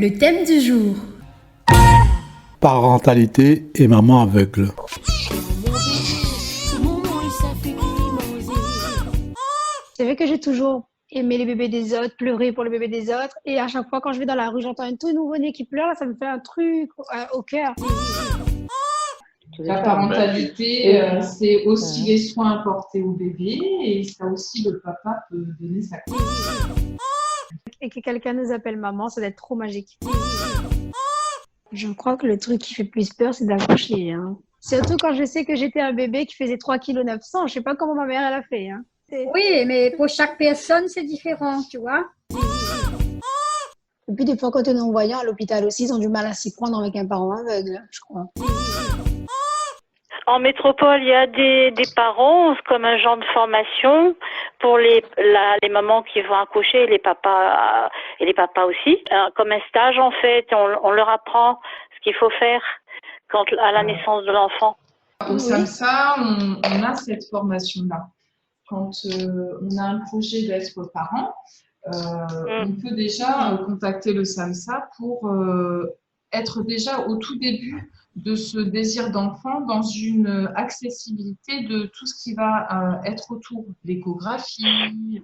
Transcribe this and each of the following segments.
Le thème du jour. Parentalité et maman aveugle. C'est vrai que j'ai toujours aimé les bébés des autres, pleuré pour le bébé des autres. Et à chaque fois, quand je vais dans la rue, j'entends un tout nouveau-né qui pleure, ça me fait un truc au cœur. La parentalité, c'est aussi les soins apportés au bébé et ça aussi le papa peut donner sa confiance. Et que quelqu'un nous appelle maman, ça doit être trop magique. Je crois que le truc qui fait plus peur, c'est d'accoucher. Surtout quand je sais que j'étais un bébé qui faisait 3,9 kg. Je sais pas comment ma mère elle a fait. Oui, mais pour chaque personne, c'est différent, tu vois. Et puis des fois, quand on est envoyant à l'hôpital aussi, ils ont du mal à s'y prendre avec un parent aveugle, je crois. En métropole, il y a des parents, comme un genre de formation pour les mamans qui vont accoucher et les papas aussi. Comme un stage, en fait, on leur apprend ce qu'il faut faire à la naissance de l'enfant. Au SAMSA, on a cette formation-là. Quand on a un projet d'être parent, on peut déjà contacter le SAMSA pour être déjà au tout début de ce désir d'enfant dans une accessibilité de tout ce qui va être autour, l'échographie,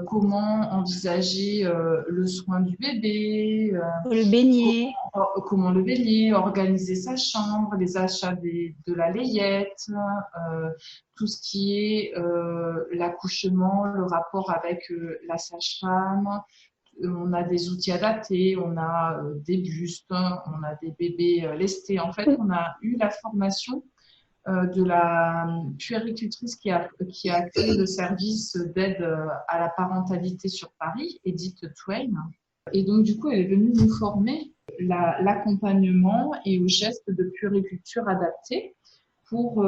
comment envisager le soin du bébé, Le beignet. comment le baigner, organiser sa chambre, les achats de la layette, tout ce qui est l'accouchement, le rapport avec la sage-femme. On a des outils adaptés, on a des bustes, on a des bébés lestés. En fait, on a eu la formation de la puéricultrice qui a créé le service d'aide à la parentalité sur Paris, Edith Twain. Et donc, du coup, elle est venue nous former l'accompagnement et aux gestes de puériculture adaptés pour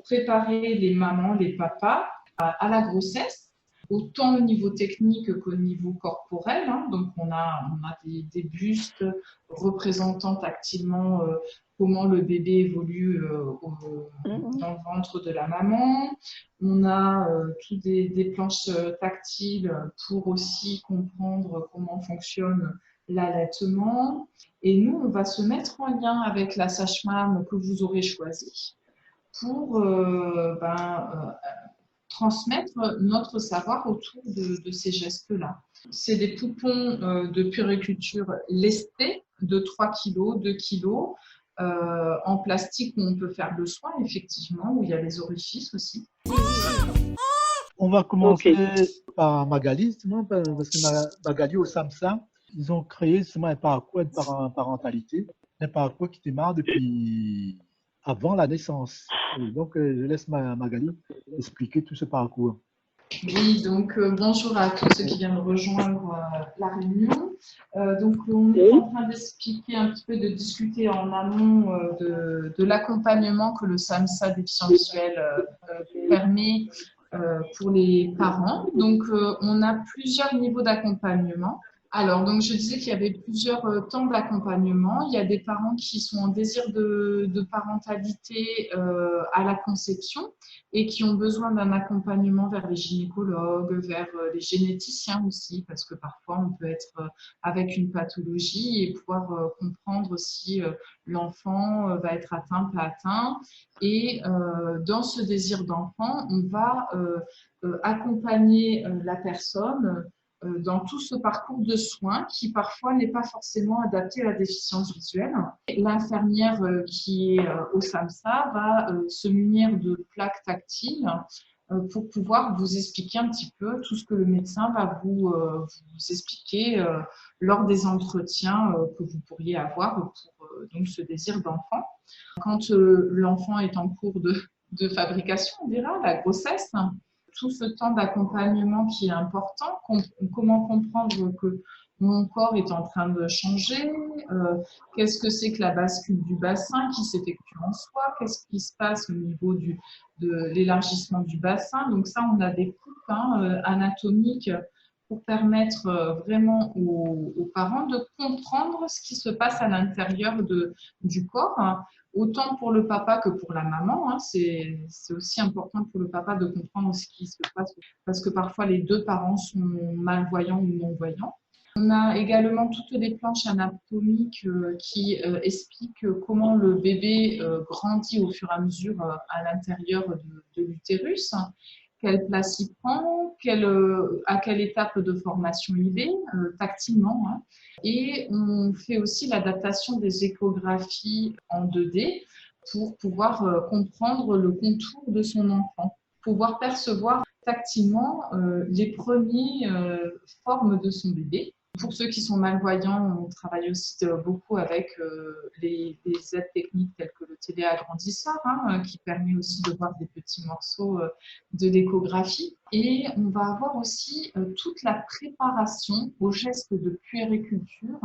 préparer les mamans, les papas à la grossesse, autant au niveau technique qu'au niveau corporel. Donc, on a des bustes représentant tactilement comment le bébé évolue dans le ventre de la maman. On a toutes des planches tactiles pour aussi comprendre comment fonctionne l'allaitement. Et nous, on va se mettre en lien avec la sage-femme que vous aurez choisie pour transmettre notre savoir autour de ces gestes-là. C'est des poupons de puériculture lestés de 3 kg, 2 kg, en plastique où on peut faire le soin, effectivement, où il y a les orifices aussi. On va commencer par Magali, justement, parce que Magali au SAMSA, ils ont créé justement un parcours de parentalité, un parcours qui démarre depuis avant la naissance. Et donc, je laisse Magali expliquer tout ce parcours. Oui, donc bonjour à tous ceux qui viennent rejoindre la réunion. Donc, on est en train d'expliquer un petit peu, de discuter en amont de l'accompagnement que le SAMSA déficient visuel permet pour les parents. Donc, on a plusieurs niveaux d'accompagnement. Alors, donc je disais qu'il y avait plusieurs temps d'accompagnement. Il y a des parents qui sont en désir de parentalité à la conception et qui ont besoin d'un accompagnement vers les gynécologues, vers les généticiens aussi, parce que parfois on peut être avec une pathologie et pouvoir comprendre si l'enfant va être atteint, pas atteint. Et dans ce désir d'enfant, on va accompagner la personne dans tout ce parcours de soins qui parfois n'est pas forcément adapté à la déficience visuelle. L'infirmière qui est au SAMSA va se munir de plaques tactiles pour pouvoir vous expliquer un petit peu tout ce que le médecin va vous expliquer lors des entretiens que vous pourriez avoir pour donc ce désir d'enfant. Quand l'enfant est en cours de fabrication, on dira, la grossesse, tout ce temps d'accompagnement qui est important, comment comprendre que mon corps est en train de changer, qu'est-ce que c'est que la bascule du bassin qui s'effectue en soi, qu'est-ce qui se passe au niveau de l'élargissement du bassin. Donc ça, on a des coupes anatomiques pour permettre vraiment aux parents de comprendre ce qui se passe à l'intérieur du corps, autant pour le papa que pour la maman. C'est aussi important pour le papa de comprendre ce qui se passe, parce que parfois les deux parents sont malvoyants ou non-voyants. On a également toutes les planches anatomiques qui expliquent comment le bébé grandit au fur et à mesure à l'intérieur de l'utérus, quelle place il prend, à quelle étape de formation il est, tactilement. Hein. Et on fait aussi l'adaptation des échographies en 2D pour pouvoir comprendre le contour de son enfant, pouvoir percevoir tactilement les premières formes de son bébé. Pour ceux qui sont malvoyants, on travaille aussi beaucoup avec les aides techniques telles que le téléagrandisseur, hein, qui permet aussi de voir des petits morceaux de l'échographie. Et on va avoir aussi toute la préparation aux gestes de puériculture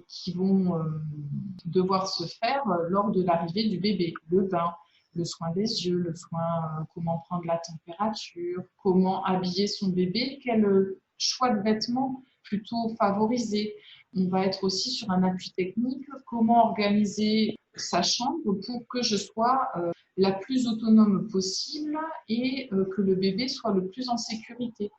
qui vont devoir se faire lors de l'arrivée du bébé. Le bain, le soin des yeux, le soin comment prendre la température, comment habiller son bébé, quel choix de vêtements plutôt favorisé. On va être aussi sur un appui technique, comment organiser sa chambre pour que je sois la plus autonome possible et que le bébé soit le plus en sécurité.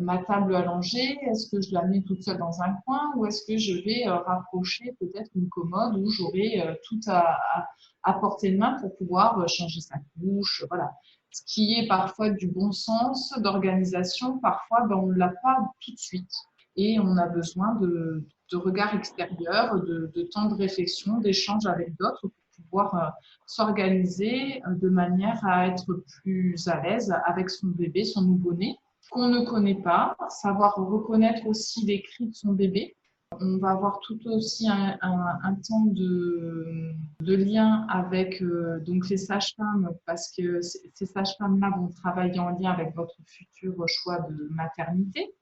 Ma table allongée, est-ce que je la mets toute seule dans un coin ou est-ce que je vais rapprocher peut-être une commode où j'aurai tout à portée de main pour pouvoir changer sa couche, voilà. Ce qui est parfois du bon sens, d'organisation, parfois on ne l'a pas tout de suite. Et on a besoin de regard extérieur, de temps de réflexion, d'échange avec d'autres pour pouvoir s'organiser de manière à être plus à l'aise avec son bébé, son nouveau-né, qu'on ne connaît pas, savoir reconnaître aussi les cris de son bébé. On va avoir tout aussi un temps de lien avec donc les sages-femmes, parce que ces sages-femmes-là vont travailler en lien avec votre futur choix de maternité.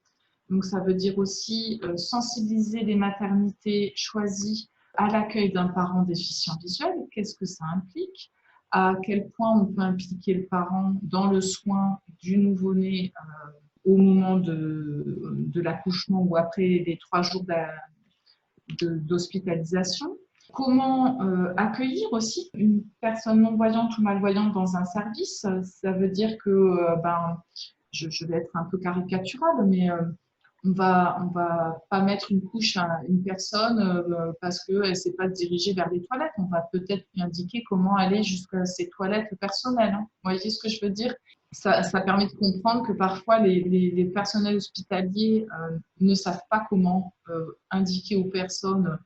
Donc, ça veut dire aussi sensibiliser les maternités choisies à l'accueil d'un parent déficient visuel. Qu'est-ce que ça implique? À quel point on peut impliquer le parent dans le soin du nouveau-né au moment de l'accouchement ou après les 3 jours d'hospitalisation. Comment accueillir aussi une personne non-voyante ou malvoyante dans un service? Ça veut dire que, je vais être un peu caricaturale, mais on va pas mettre une couche à une personne parce qu'elle ne sait pas se diriger vers les toilettes. On va peut-être lui indiquer comment aller jusqu'à ses toilettes personnelles. Hein. Vous voyez ce que je veux dire? Ça permet de comprendre que parfois les personnels hospitaliers ne savent pas comment indiquer aux personnes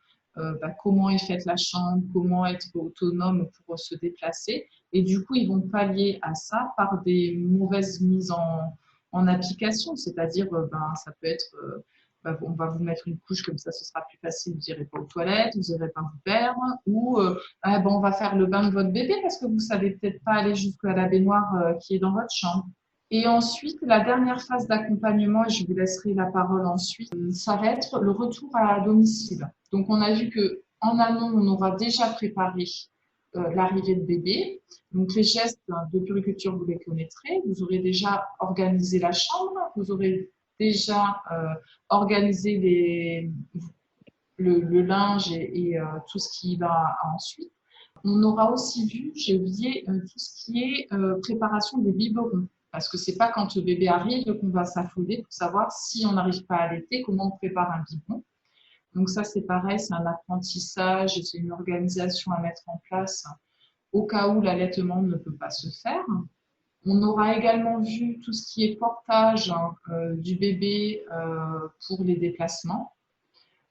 comment est faite la chambre, comment être autonome pour se déplacer. Et du coup, ils vont pallier à ça par des mauvaises mises en application, c'est-à-dire ça peut être on va vous mettre une couche comme ça, ce sera plus facile, vous n'irez pas aux toilettes, vous n'irez pas vous perdre, ou on va faire le bain de votre bébé parce que vous ne savez peut-être pas aller jusqu'à la baignoire qui est dans votre chambre. Et ensuite, la dernière phase d'accompagnement, et je vous laisserai la parole ensuite, ça va être le retour à domicile. Donc, on a vu qu'en amont, on aura déjà préparé l'arrivée de bébé. Donc, les gestes de puériculture, vous les connaîtrez. Vous aurez déjà organisé la chambre. Vous aurez déjà organisé le linge et tout ce qui va ensuite. On aura aussi vu, j'ai oublié, tout ce qui est préparation des biberons. Parce que ce n'est pas quand le bébé arrive qu'on va s'affoler pour savoir si on n'arrive pas à allaiter, comment on prépare un biberon. Donc ça, c'est pareil, c'est un apprentissage, c'est une organisation à mettre en place au cas où l'allaitement ne peut pas se faire. On aura également vu tout ce qui est portage du bébé pour les déplacements.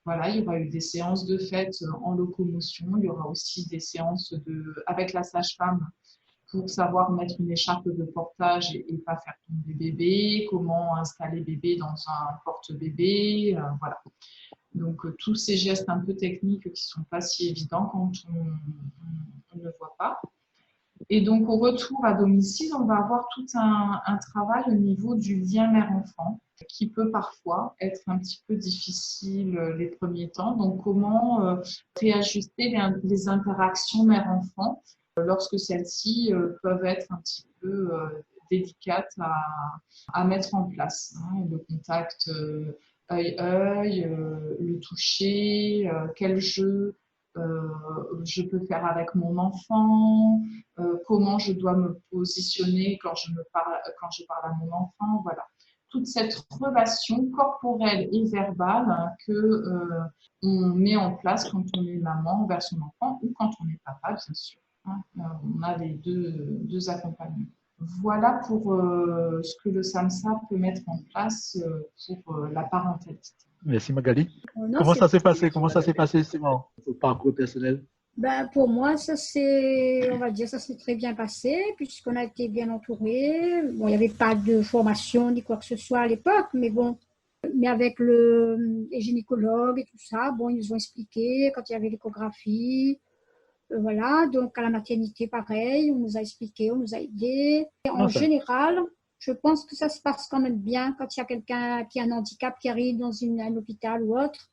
Voilà, il y aura eu des séances de fête en locomotion. Il y aura aussi des séances avec la sage-femme pour savoir mettre une écharpe de portage et pas faire tomber bébé, comment installer bébé dans un porte-bébé, voilà. Donc, tous ces gestes un peu techniques qui ne sont pas si évidents quand on ne voit pas. Et donc, au retour à domicile, on va avoir tout un travail au niveau du lien mère-enfant qui peut parfois être un petit peu difficile les premiers temps. Donc, comment réajuster les interactions mère-enfant lorsque celles-ci peuvent être un petit peu délicates à mettre en place. Hein, le contact œil-œil, le toucher, quel jeu je peux faire avec mon enfant, comment je dois me positionner quand je parle à mon enfant, voilà. toute cette relation corporelle et verbale que on met en place quand on est maman envers son enfant ou quand on est papa, bien sûr. On a les deux accompagnements. Voilà pour ce que le SAMSA peut mettre en place pour la parentalité. Merci Magali. Non, Comment c'est- ça s'est passé? Comment ça s'est passé, Simon, ton parcours personnel? Ben, pour moi, on va dire, ça s'est très bien passé, puisqu'on a été bien entourés. Bon, il n'y avait pas de formation ni quoi que ce soit à l'époque, mais bon, mais avec les gynécologues et tout ça, bon, ils nous ont expliqué quand il y avait l'échographie. Voilà, donc à la maternité, pareil, on nous a expliqué, on nous a aidés. Et en Non, ça. général, je pense que ça se passe quand même bien quand il y a quelqu'un qui a un handicap qui arrive dans un hôpital ou autre.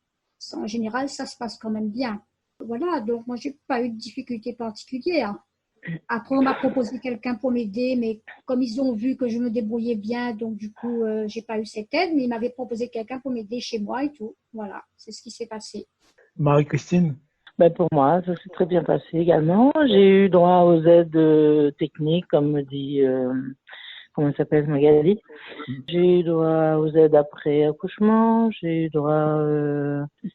En général, ça se passe quand même bien. Voilà, donc moi, j'ai pas eu de difficultés particulières. Après, on m'a proposé quelqu'un pour m'aider, mais comme ils ont vu que je me débrouillais bien, donc du coup, j'ai pas eu cette aide, mais ils m'avaient proposé quelqu'un pour m'aider chez moi et tout. Voilà, c'est ce qui s'est passé. Marie-Christine, Ben pour moi, ça s'est très bien passé également. J'ai eu droit aux aides techniques, comme me dit, comment elle s'appelle, Magali. J'ai eu droit aux aides après accouchement. J'ai eu droit,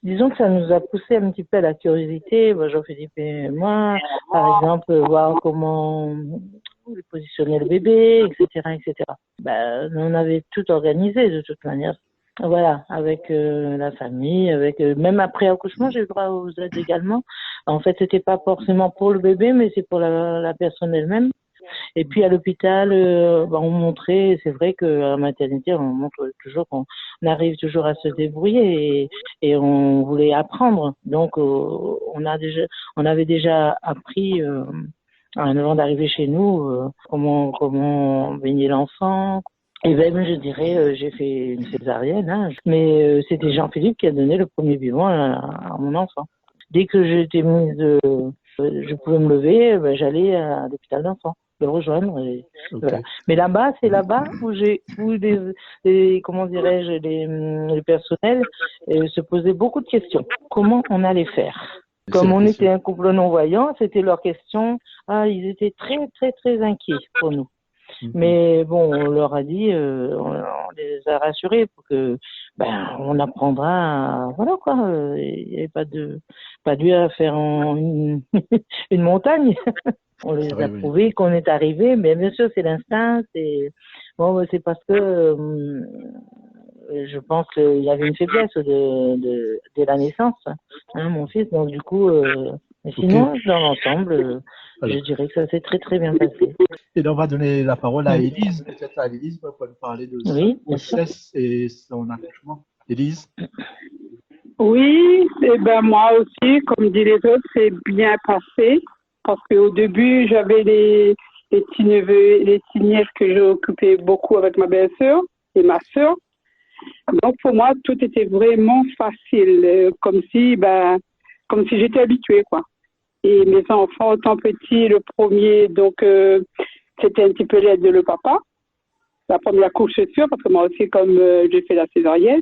disons que ça nous a poussé un petit peu à la curiosité, Jean-Philippe et moi, par exemple, voir comment positionner le bébé, etc., etc. Ben, on avait tout organisé de toute manière. Voilà, avec la famille, avec même après accouchement, j'ai eu droit aux aides également. En fait, c'était pas forcément pour le bébé, mais c'est pour la personne elle-même. Et puis à l'hôpital, on montrait, c'est vrai qu'à la maternité, on montre toujours qu'on arrive toujours à se débrouiller et on voulait apprendre. Donc on avait déjà appris avant d'arriver chez nous comment baigner l'enfant. Et même, je dirais, j'ai fait une césarienne, hein, mais c'était Jean-Philippe qui a donné le premier biberon à mon enfant. Dès que j'étais mise, je pouvais me lever, j'allais à l'hôpital d'enfants, le rejoindre. Et, okay. Voilà. Mais là-bas, c'est là-bas où comment dirais-je, les personnels se posaient beaucoup de questions. Comment on allait faire? Comme on était un couple non-voyant, c'était leur question. Ils étaient très, très, très inquiets pour nous. Mais bon, on leur a dit, on les a rassurés pour que, on apprendra, voilà quoi. Il n'y avait pas dû à faire une montagne. On les a prouvé qu'on est arrivé, mais bien sûr c'est l'instinct, c'est parce que je pense qu'il y avait une faiblesse dès la naissance, hein, mon fils, donc du coup. Mais sinon, dans l'ensemble, je dirais que ça s'est très très bien passé. Et on va donner la parole à Élise, peut-être à Élise pour nous parler de sa grossesse et son accouchement. Élise? Oui, et moi aussi, comme dit les autres, c'est bien passé. Parce qu'au début, j'avais les petits neveux, les petits nièces que j'occupais beaucoup avec ma belle-sœur et ma sœur. Donc pour moi, tout était vraiment facile, comme si j'étais habituée, quoi. Et mes enfants, autant petits, le premier, donc c'était un petit peu l'aide de le papa. La première couche, c'est sûr, parce que moi aussi, comme j'ai fait la césarienne.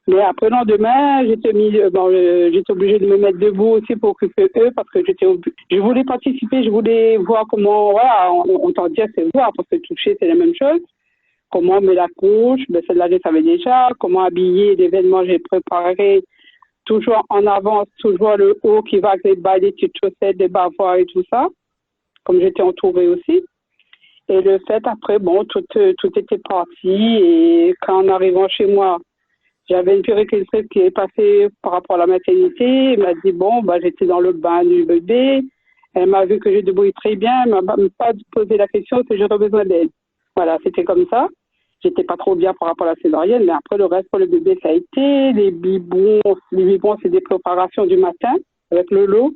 Mais après, le lendemain, j'étais obligée de me mettre debout aussi pour occuper eux, parce que je voulais participer, je voulais voir comment, voilà, on t'en dit, c'est voir, parce que toucher, c'est la même chose. Comment on met la couche, celle-là, je savais déjà. Comment habiller l'événement, j'ai préparé. Toujours en avance, toujours le haut qui va avec les bas, les petites chaussettes, les bavoirs et tout ça, comme j'étais entourée aussi. Et le fait, après, tout était parti. Et quand en arrivant chez moi, j'avais une puéricultrice qui est passée par rapport à la maternité. Elle m'a dit, j'étais dans le bain du bébé. Elle m'a vu que je débrouille très bien. Elle m'a pas posé la question si j'aurais besoin d'aide. Voilà, c'était comme ça. J'étais pas trop bien par rapport à la césarienne, mais après le reste pour le bébé, ça a été les biberons, c'est des préparations du matin avec le lot.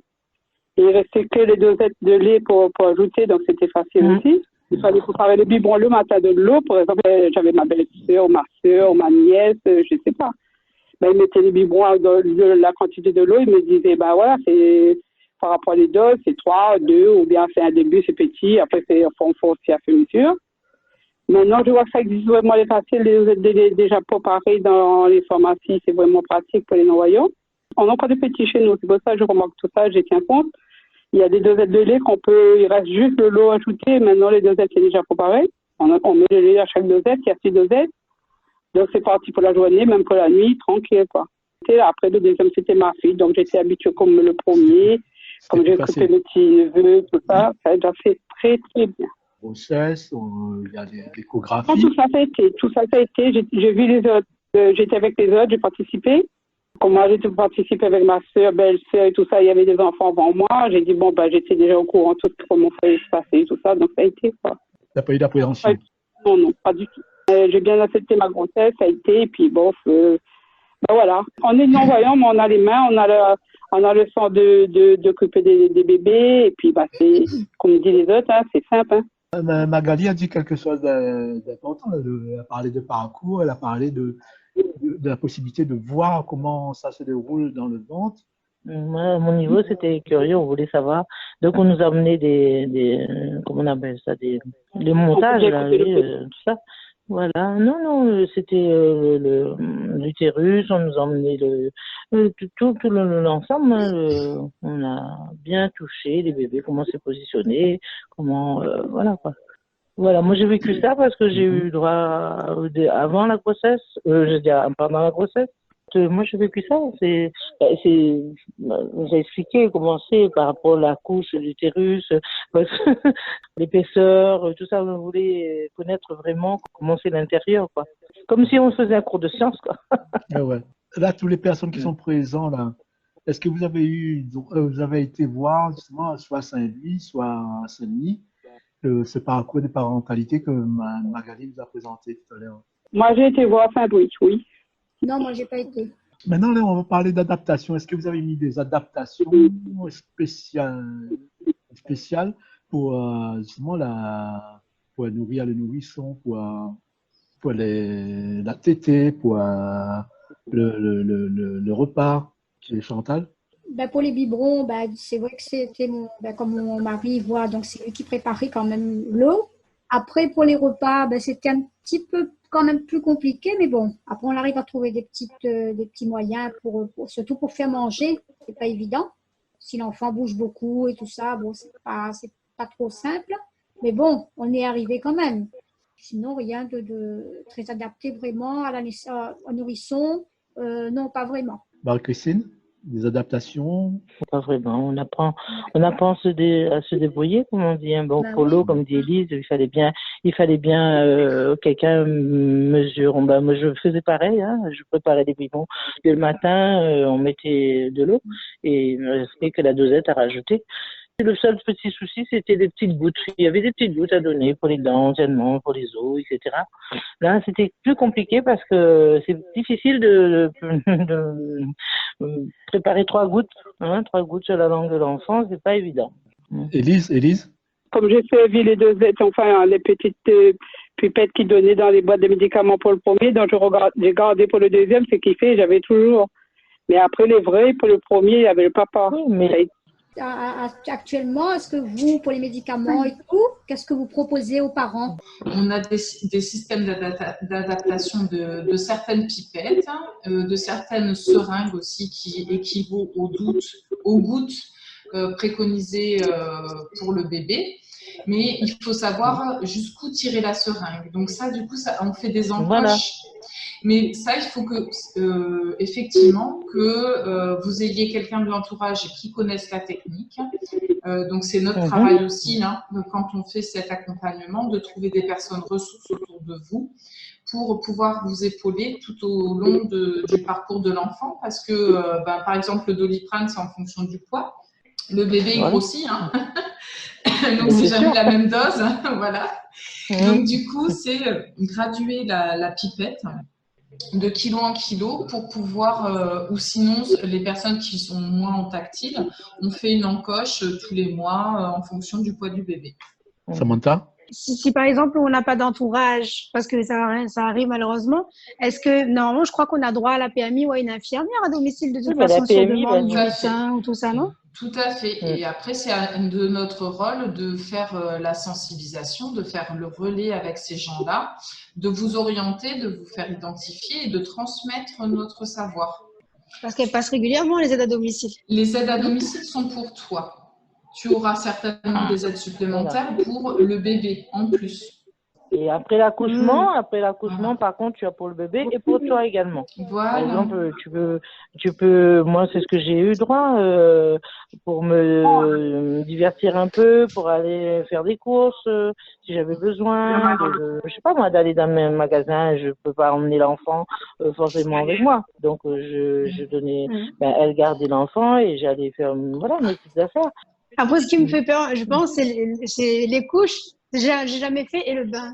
Et il restait que les dosettes de lait pour ajouter, donc c'était facile aussi. Il fallait préparer les biberons le matin de l'eau. Par exemple, j'avais ma belle-sœur, ma soeur, ma nièce, je sais pas. Ils mettaient les biberons de la quantité de l'eau, ils me disaient, voilà, c'est par rapport à les doses, c'est 3, 2, ou bien c'est un début, c'est petit, après on fait aussi à mesure. Maintenant, je vois que ça existe vraiment les faciles, les dosettes déjà préparées dans les pharmacies, c'est vraiment pratique pour les non-voyants. On a encore des petits chez nous, c'est pour ça que je remarque tout ça, je tiens compte. Il y a des dosettes de lait il reste juste le lot ajouté, maintenant les dosettes c'est déjà préparé. On met le lait à chaque dosette, il y a 6 dosettes. Donc, c'est parti pour la journée, même pour la nuit, tranquille, quoi. Après, le deuxième, c'était ma fille. Donc, j'étais habituée comme le premier. Comme j'ai occupé le petit neveu, tout ça. Ça a déjà fait très, très bien. Grossesse, il y a l'échographie. Tout ça, ça a été. Tout ça, ça a été. J'ai vu les autres. J'étais avec les autres, j'ai participé. Comme moi, j'ai participé avec ma soeur, belle-sœur et tout ça. Il y avait des enfants avant moi. J'ai dit, bon, j'étais déjà au courant de tout comment ça allait se passer et tout ça. Donc, ça a été, quoi. T'as pas eu d'appréhension? Non, pas du tout. J'ai bien accepté ma grossesse, ça a été. Et puis, bon, voilà. On est non-voyants, mais on a les mains, on a le sang d'occuper des bébés. Et puis, c'est, comme dit les autres, hein, c'est simple. Hein. Magali a dit quelque chose d'important. Elle a parlé de parcours, elle a parlé de la possibilité de voir comment ça se déroule dans le ventre. Moi, à mon niveau, c'était curieux, on voulait savoir. Donc, on nous a amené comment on appelle ça, des montages, là, tout ça. Voilà. Non, c'était l'utérus, on nous a emmené tout l'ensemble. Hein, on a bien touché les bébés, comment c'est positionné, comment, voilà, quoi. Voilà, moi j'ai vécu ça parce que j'ai eu droit avant la grossesse, pendant la grossesse. Moi j'ai vécu ça, j'ai expliqué comment c'est par rapport à la couche, l'utérus, l'épaisseur, tout ça, on voulait connaître vraiment comment c'est l'intérieur, quoi. Comme si on faisait un cours de sciences, quoi. Ouais. Là, toutes les personnes qui sont présentes, là, est-ce que vous avez été voir justement soit à Saint-Louis, soit à Saint-Denis, ce parcours de parentalité que Magali nous a présenté tout à l'heure? Moi, j'ai été voir Saint-Louis, oui. Non, moi, j'ai pas été. Maintenant, là, on va parler d'adaptation. Est-ce que vous avez mis des adaptations spéciales pour justement pour nourrir le nourrisson, pour la tétée, pour le repas chez Chantal? Pour les biberons, c'est vrai que c'était comme mon mari voit, donc c'est lui qui préparait quand même l'eau. Après, pour les repas, c'était un petit peu quand même plus compliqué, mais bon, après on arrive à trouver des petits moyens surtout pour faire manger, c'est pas évident. Si l'enfant bouge beaucoup et tout ça, bon, c'est pas trop simple, mais bon, on est arrivé quand même. Sinon, rien de très adapté vraiment au nourrisson, non, pas vraiment. Marie-Christine, des adaptations? Pas vraiment. On apprend à se débrouiller, comme on dit. Hein. Bon, pour l'eau, comme dit Élise, il fallait bien quelqu'un mesure. Moi, je faisais pareil. Hein. Je préparais des biberons. Le matin, on mettait de l'eau et il ne restait que la dosette à rajouter. Le seul petit souci, c'était des petites gouttes. Il y avait des petites gouttes à donner pour les dents, anciennement, pour les os, etc. Là, c'était plus compliqué parce que c'est difficile de préparer 3 gouttes. 3 gouttes sur la langue de l'enfant, c'est pas évident. Élise? Comme j'ai servi les dosettes, enfin, les petites pipettes qui donnaient dans les boîtes de médicaments pour le premier, donc j'ai gardé pour le deuxième, c'est kiffé, j'avais toujours. Mais après, les vrais, pour le premier, il y avait le papa. Oui, mais Actuellement, est-ce que vous, pour les médicaments et tout, qu'est-ce que vous proposez aux parents? On a des systèmes d'adaptation de certaines pipettes, de certaines seringues aussi qui équivaut aux gouttes préconisées pour le bébé. Mais il faut savoir jusqu'où tirer la seringue. Donc ça, du coup, on fait des encoches. Voilà. Mais ça, il faut effectivement que vous ayez quelqu'un de l'entourage qui connaisse la technique. Donc, c'est notre travail aussi, hein, quand on fait cet accompagnement, de trouver des personnes ressources autour de vous pour pouvoir vous épauler tout au long du parcours de l'enfant. Parce que, par exemple, le Doliprane, c'est en fonction du poids. Le bébé il grossit, hein. Donc c'est jamais la même dose, voilà. Donc du coup, c'est graduer la pipette de kilo en kilo pour pouvoir, ou sinon les personnes qui sont moins en tactile, on fait une encoche tous les mois en fonction du poids du bébé. Samantha? Si par exemple on n'a pas d'entourage, parce que ça arrive malheureusement, est-ce que normalement je crois qu'on a droit à la PMI ou à une infirmière à domicile de toute façon sur demande du médecin ou tout ça, non? Tout à fait. Et après, c'est de notre rôle de faire la sensibilisation, de faire le relais avec ces gens-là, de vous orienter, de vous faire identifier et de transmettre notre savoir. Parce qu'elles passent régulièrement, les aides à domicile. Les aides à domicile sont pour toi. Tu auras certainement des aides supplémentaires pour le bébé en plus. Et après l'accouchement, par contre, tu as pour le bébé et pour toi également. Voilà. Par exemple, tu peux, moi, c'est ce que j'ai eu droit pour me divertir un peu, pour aller faire des courses, si j'avais besoin, je sais pas moi, d'aller dans un magasin, je peux pas emmener l'enfant forcément avec moi. Donc, je donnais, elle gardait l'enfant et j'allais faire, voilà, mes petites affaires. Après, ce qui me fait peur, je pense, c'est les couches. J'ai jamais fait et le bain.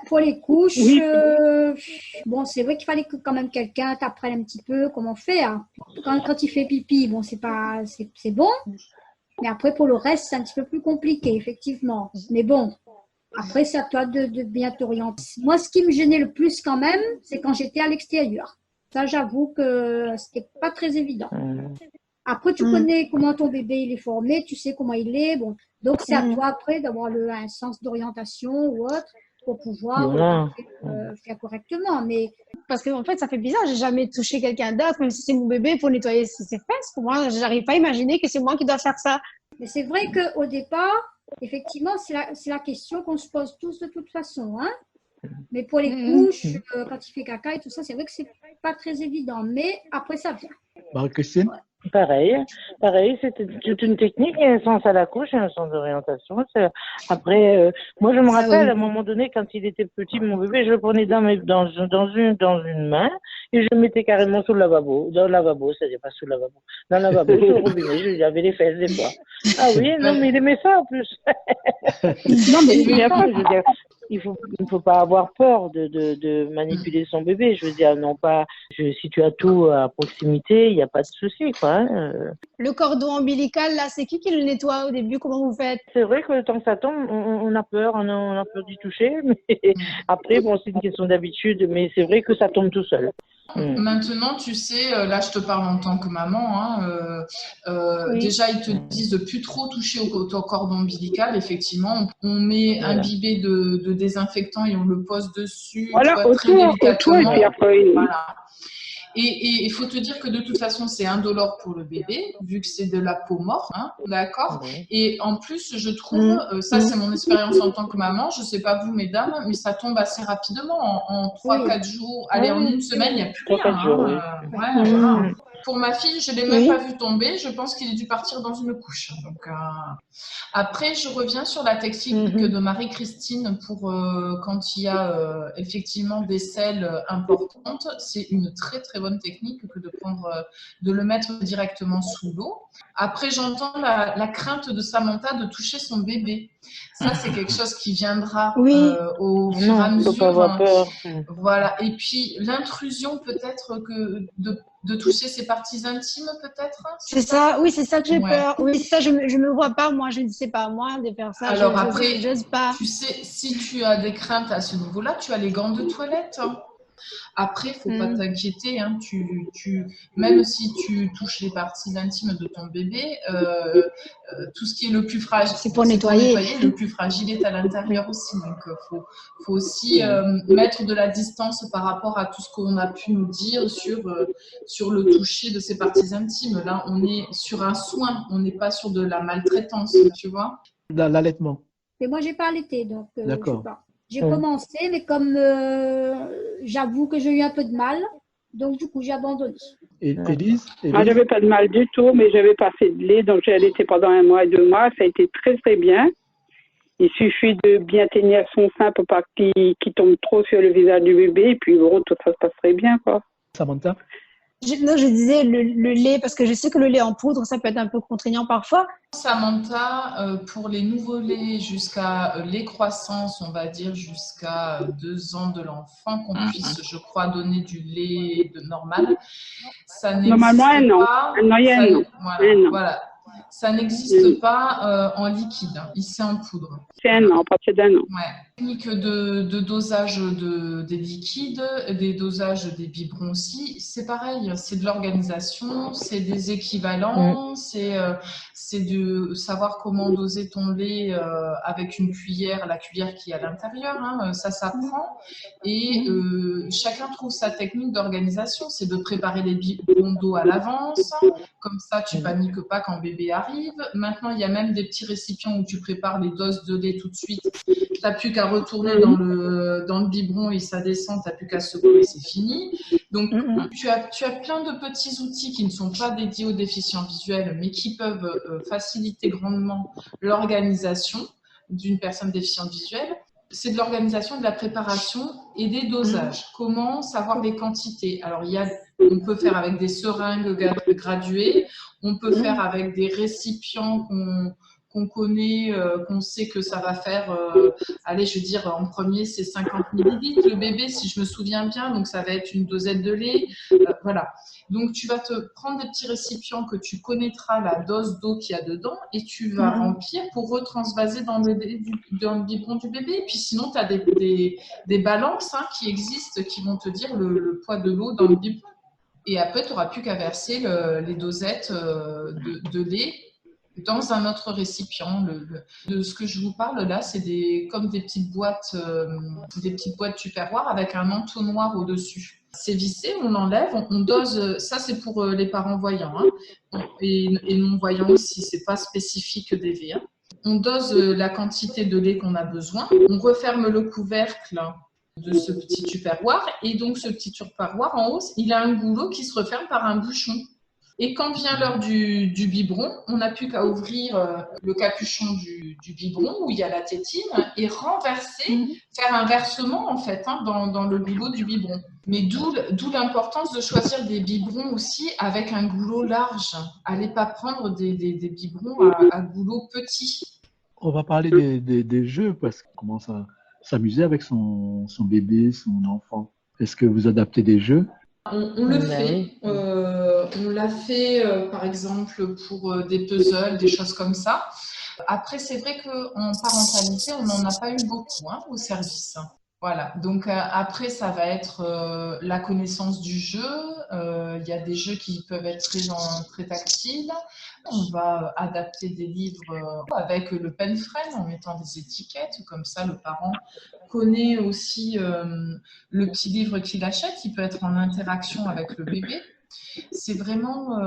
Pour les couches, bon, c'est vrai qu'il fallait que quand même quelqu'un t'apprenne un petit peu comment faire. Quand il fait pipi, bon, c'est bon. Mais après, pour le reste, c'est un petit peu plus compliqué, effectivement. Mais bon, après, c'est à toi de bien t'orienter. Moi, ce qui me gênait le plus quand même, c'est quand j'étais à l'extérieur. Ça, j'avoue que c'était pas très évident. Après, tu connais comment ton bébé il est formé, tu sais comment il est. Bon, donc, c'est à toi après d'avoir un sens d'orientation ou autre pour pouvoir faire correctement. Mais parce que en fait, ça fait bizarre. J'ai jamais touché quelqu'un d'autre, même si c'est mon bébé, pour nettoyer ses fesses. Pour moi, j'arrive pas à imaginer que c'est moi qui dois faire ça. Mais c'est vrai qu'au départ, effectivement, c'est la question qu'on se pose tous de toute façon, hein. Mais pour les couches, quand il fait caca et tout ça, c'est vrai que c'est pas très évident. Mais après, ça vient. Marie-Christine? Pareil, c'était toute une technique, il y a un sens à la couche, il y a un sens d'orientation. Après, moi je me rappelle à un moment donné, quand il était petit, mon bébé, je le prenais dans une main et je le mettais carrément sous le lavabo. Dans le lavabo, c'est-à-dire pas sous le lavabo. Dans le lavabo, sous le robinet, je lui avais les fesses des fois. Ah oui, non, mais il aimait ça en plus. Non, mais après, je veux dire, il faut pas avoir peur de manipuler son bébé. Je veux dire, non pas, si tu as tout à proximité, il n'y a pas de souci, quoi. Hein. Le cordon ombilical, là, c'est qui le nettoie au début? Comment vous faites? C'est vrai que le temps que ça tombe, on a peur, on a peur d'y toucher. Mais après, bon, c'est une question d'habitude, mais c'est vrai que ça tombe tout seul. Maintenant, tu sais, là, je te parle en tant que maman. Hein, déjà, ils te disent de plus trop toucher au cordon ombilical. Effectivement, on met un bibet de désinfectant et on le pose dessus. Voilà, autour, et puis après. Voilà. Et il faut te dire que de toute façon, c'est indolore pour le bébé, vu que c'est de la peau morte, hein, d'accord? Et en plus, je trouve, ça c'est mon expérience en tant que maman, je ne sais pas vous, mesdames, mais ça tombe assez rapidement, en 3-4 jours. Allez, en une semaine, il n'y a plus rien. Pour ma fille, je ne l'ai même pas vu tomber, je pense qu'il a dû partir dans une couche. Donc, après, je reviens sur la technique de Marie-Christine pour quand il y a effectivement des selles importantes. C'est une très très bonne technique que de le mettre directement sous l'eau. Après, j'entends la crainte de Samantha de toucher son bébé. Ça, c'est quelque chose qui viendra au fur et à mesure. Faut pas avoir peur. Voilà. Et puis, l'intrusion peut-être de toucher ses parties intimes, peut-être. C'est ça, oui, c'est ça que j'ai peur. Oui, ça, je me vois pas, moi, je ne sais pas, moi, de faire ça. Alors après, j'ose pas. Tu sais, si tu as des craintes à ce niveau-là, tu as les gants de toilette. Après, il ne faut pas t'inquiéter. Hein, même si tu touches les parties intimes de ton bébé, tout ce qui est le plus fragile, c'est pour nettoyer. Le plus fragile est à l'intérieur aussi. Donc, faut aussi mettre de la distance par rapport à tout ce qu'on a pu nous dire sur le toucher de ces parties intimes. Là, on est sur un soin, on n'est pas sur de la maltraitance, tu vois. L'allaitement. Mais moi, j'ai pas allaité, donc d'accord. Je sais pas. J'ai commencé, mais comme j'avoue que j'ai eu un peu de mal, donc du coup, j'ai abandonné. Et Élise? Moi, j'avais pas de mal du tout, mais j'avais pas assez de lait, donc j'ai allaité pendant 1 mois et 2 mois. Ça a été très, très bien. Il suffit de bien tenir son sein pour pas qu'il tombe trop sur le visage du bébé, et puis bon, tout ça se passe très bien, quoi. Samantha? Non, je disais le lait, parce que je sais que le lait en poudre, ça peut être un peu contraignant parfois. Samantha, pour les nouveaux laits jusqu'à les croissances, on va dire jusqu'à 2 ans de l'enfant, qu'on puisse, je crois, donner du lait normal, ça n'existe normalement, un an. pas. Un an et un an. Voilà. Ça n'existe pas en liquide, ici en poudre. C'est 1 an, à partir d'1 an. Technique de dosage des liquides, des dosages des biberons aussi, c'est pareil, c'est de l'organisation, c'est des équivalents, c'est de savoir comment doser ton lait avec une cuillère, la cuillère qui est à l'intérieur, hein, ça s'apprend. Et chacun trouve sa technique d'organisation, c'est de préparer les biberons d'eau à l'avance, comme ça tu paniques pas quand bébé arrive. arrive. Maintenant, il y a même des petits récipients où tu prépares les doses de lait tout de suite. Tu n'as plus qu'à retourner dans le biberon et ça descend, tu n'as plus qu'à secouer, c'est fini. Donc, tu as plein de petits outils qui ne sont pas dédiés aux déficients visuels, mais qui peuvent faciliter grandement l'organisation d'une personne déficiente visuelle. C'est de l'organisation, de la préparation et des dosages. Comment savoir les quantités? Alors, on peut faire avec des seringues graduées, on peut faire avec des récipients qu'on connaît, qu'on sait que ça va faire, allez, je veux dire, en premier, c'est 50 millilitres, le bébé, si je me souviens bien, donc ça va être une dosette de lait, voilà. Donc, tu vas te prendre des petits récipients que tu connaîtras la dose d'eau qu'il y a dedans et tu vas remplir pour retransvaser dans le biberon du bébé. Et puis, sinon, tu as des balances qui existent qui vont te dire le poids de l'eau dans le biberon. Et après, tu n'auras plus qu'à verser les dosettes de lait dans un autre récipient. De ce que je vous parle là, c'est comme des petites boîtes Tupperware avec un entonnoir au-dessus. C'est vissé, on l'enlève, on dose. Ça, c'est pour les parents voyants et non-voyants aussi, c'est pas spécifique DV. On dose la quantité de lait qu'on a besoin, on referme le couvercle de ce petit Tupperware et donc ce petit Tupperware en haut, il a un goulot qui se referme par un bouchon. Et quand vient l'heure du biberon, on n'a plus qu'à ouvrir le capuchon du biberon où il y a la tétine et renverser, faire un versement en fait dans le goulot du biberon. Mais d'où l'importance de choisir des biberons aussi avec un goulot large. Allez pas prendre des biberons à goulot petit. On va parler des jeux parce qu'on commence à s'amuser avec son bébé, son enfant. Est-ce que vous adaptez des jeux? On le fait. On l'a fait, par exemple, pour des puzzles, des choses comme ça. Après, c'est vrai qu'en parentalité, on n'en a pas eu beaucoup au service. Voilà. Donc, après, ça va être la connaissance du jeu. Il y a des jeux qui peuvent être très tactiles. On va adapter des livres avec le pen friend en mettant des étiquettes. Comme ça, le parent connaît aussi le petit livre qu'il achète. Il peut être en interaction avec le bébé. C'est vraiment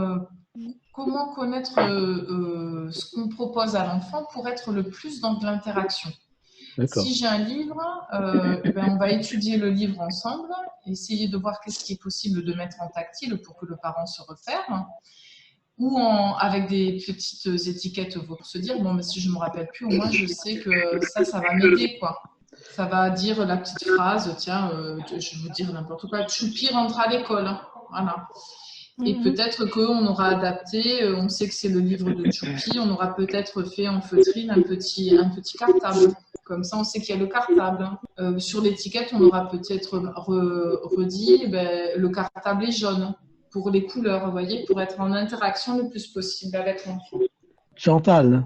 comment connaître ce qu'on propose à l'enfant pour être le plus dans de l'interaction. Si j'ai un livre, on va étudier le livre ensemble, essayer de voir qu'est-ce qui est possible de mettre en tactile pour que le parent se repère, ou avec des petites étiquettes pour se dire, bon, mais si je ne me rappelle plus, au moins je sais que ça va m'aider, quoi. Ça va dire la petite phrase, tiens, je vais vous dire n'importe quoi, Choupi rentre à l'école, voilà. Et peut-être qu'on aura adapté, on sait que c'est le livre de Choupi, on aura peut-être fait en feutrine un petit cartable. Comme ça, on sait qu'il y a le cartable. Sur l'étiquette, on aura peut-être redit le cartable est jaune pour les couleurs, vous voyez, pour être en interaction le plus possible avec l'enfant. Chantal,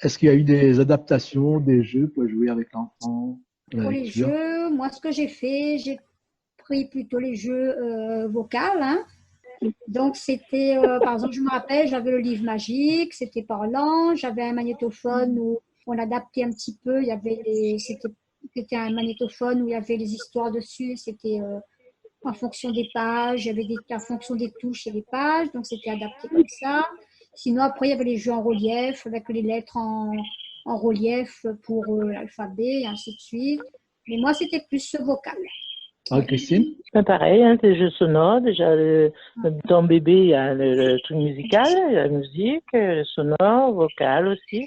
est-ce qu'il y a eu des adaptations, des jeux pour jouer avec l'enfant? Pour les jeux, moi, ce que j'ai fait, j'ai pris plutôt les jeux vocaux. Donc, c'était, par exemple, je me rappelle, j'avais le livre magique, c'était parlant, j'avais un magnétophone où on adaptait un petit peu, c'était un magnétophone où il y avait les histoires dessus, c'était en fonction des pages, il y avait en fonction des touches et des pages, donc c'était adapté comme ça. Sinon, après, il y avait les jeux en relief, avec les lettres en relief pour l'alphabet, et ainsi de suite. Mais moi, c'était plus vocal. Christine? Pareil, des jeux sonores. Déjà, dans bébé, il y a le truc musical, la musique, le sonore, vocal aussi.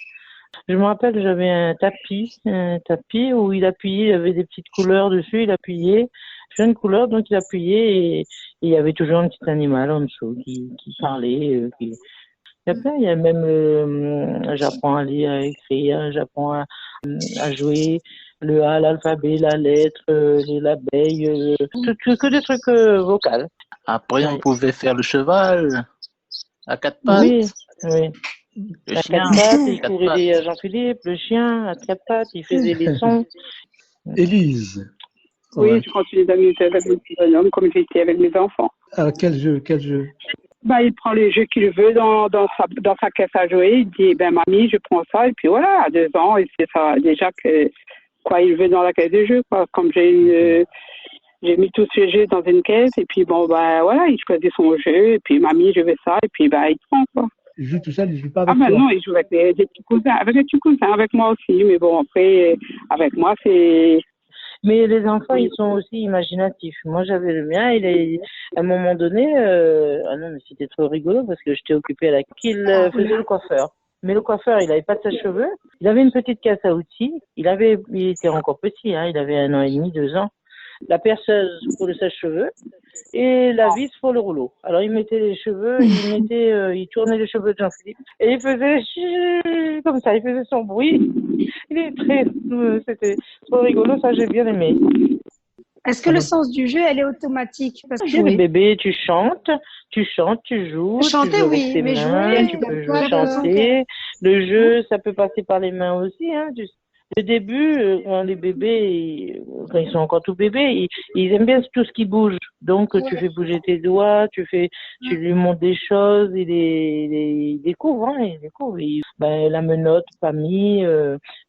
Je me rappelle, j'avais un tapis où il appuyait, il y avait des petites couleurs dessus, il appuyait, plein de couleurs, donc il appuyait et il y avait toujours un petit animal en dessous qui parlait. Il y a plein, il y a même, j'apprends à lire, à écrire, j'apprends à jouer. Le A, l'alphabet, la lettre, l'abeille, que des trucs vocaux. Après, on pouvait faire le cheval à quatre pattes. Oui. Le à chien. quatre pattes, il courait Jean-Philippe, le chien, à quatre pattes, il faisait des sons. Élise. Oui, je continue d'amuser avec mes petits bonhommes comme j'étais avec mes enfants. Alors, quel jeu? Il prend les jeux qu'il veut dans sa caisse à jouer. Il dit, mamie, je prends ça. Et puis voilà, à 2 ans, il sait ça déjà que quoi il veut dans la caisse de jeux. Comme j'ai mis tous ces jeux dans une caisse. Et puis voilà, il choisit son jeu. Et puis mamie, je veux ça. Et puis il prend quoi. Il joue tout seul, il joue pas Ah avec ben toi. non, il joue avec des petits cousins, avec des petits cousins, avec moi aussi. Mais bon, après, avec moi, c'est... Mais les enfants, ils sont aussi imaginatifs. Moi, j'avais le mien, à un moment donné, ah non, mais c'était trop rigolo parce que j'étais occupée à la qu'il faisait le coiffeur. Mais le coiffeur, il avait pas de sèche-cheveux. Il avait une petite casse à outils. Il était encore petit, hein. Il avait 1 an et demi, 2 ans. La perceuse pour le sèche-cheveux et la vis pour le rouleau. Alors, il mettait les cheveux, il tournait les cheveux de Jean-Philippe et il faisait comme ça, il faisait son bruit. C'était trop rigolo, ça j'ai bien aimé. Est-ce que le sens du jeu, elle est automatique? Parce que Le bébé, tu chantes, tu joues, chanter, tu joues oui, avec tes mais mains, jouer, tu peux quoi jouer, chanter. Le jeu, ça peut passer par les mains aussi. Hein. Le début, quand les bébés, quand ils sont encore tout bébés, ils aiment bien tout ce qui bouge. Donc, tu fais bouger tes doigts, tu lui montres des choses, il découvre, hein, il découvre. La menotte, pas mis,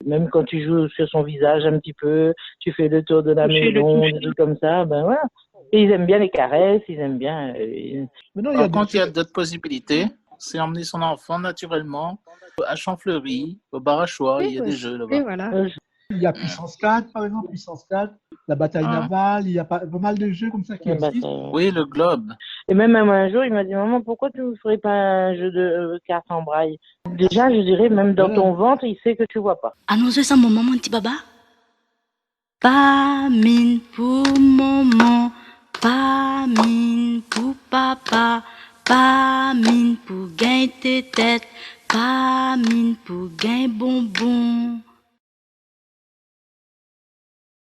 même quand tu joues sur son visage un petit peu, tu fais le tour de la maison, des trucs comme ça, ben voilà. Et ils aiment bien les caresses, ils aiment bien. Par contre, il y a d'autres possibilités. C'est emmener son enfant naturellement à Champfleury, au bar à choix, il y a des jeux là-bas. Et voilà. Il y a Puissance 4, par exemple, Puissance 4, la bataille navale, il y a pas mal de jeux comme ça qui existent. Oui, le globe. Et même un jour, il m'a dit, maman, pourquoi tu ne ferais pas un jeu de cartes en braille? Déjà, je dirais, même dans ton ventre, il sait que tu vois pas. Annonce ça, maman, mon petit baba. Pas mine pour maman, pas mine pour papa, pas mine pour gagner tes têtes, pas mine pour gagner bonbon.